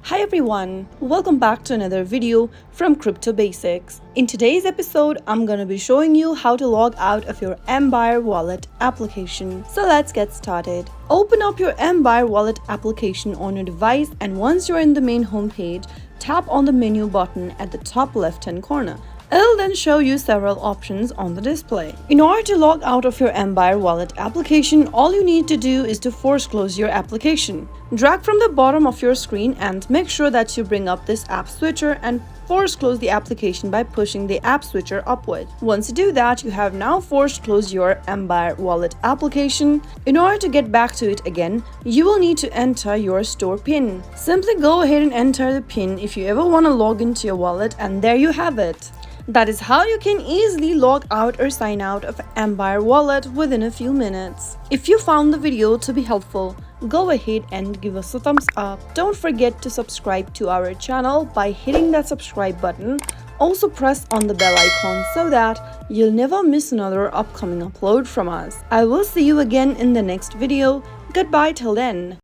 Hi everyone, welcome back to another video from Crypto Basics. In today's episode, I'm gonna be showing you how to log out of your Ambire Wallet application. So let's get started. Open up your Ambire Wallet application on your device, and once you're in the main homepage, tap on the menu button at the top left-hand corner. It'll then show you several options on the display. In order to log out of your Ambire Wallet application, all you need to do is to force close your application. Drag from the bottom of your screen and make sure that you bring up this app switcher and force close the application by pushing the app switcher upward. Once you do that, you have now forced close your Ambire Wallet application. In order to get back to it again, you will need to enter your store PIN. Simply go ahead and enter the PIN if you ever want to log into your wallet, and there you have it. That is how you can easily log out or sign out of Ambire Wallet within a few minutes. If you found the video to be helpful, go ahead and give us a thumbs up. Don't forget to subscribe to our channel by hitting that subscribe button. Also press on the bell icon so that you'll never miss another upcoming upload from us. I will see you again in the next video. Goodbye till then.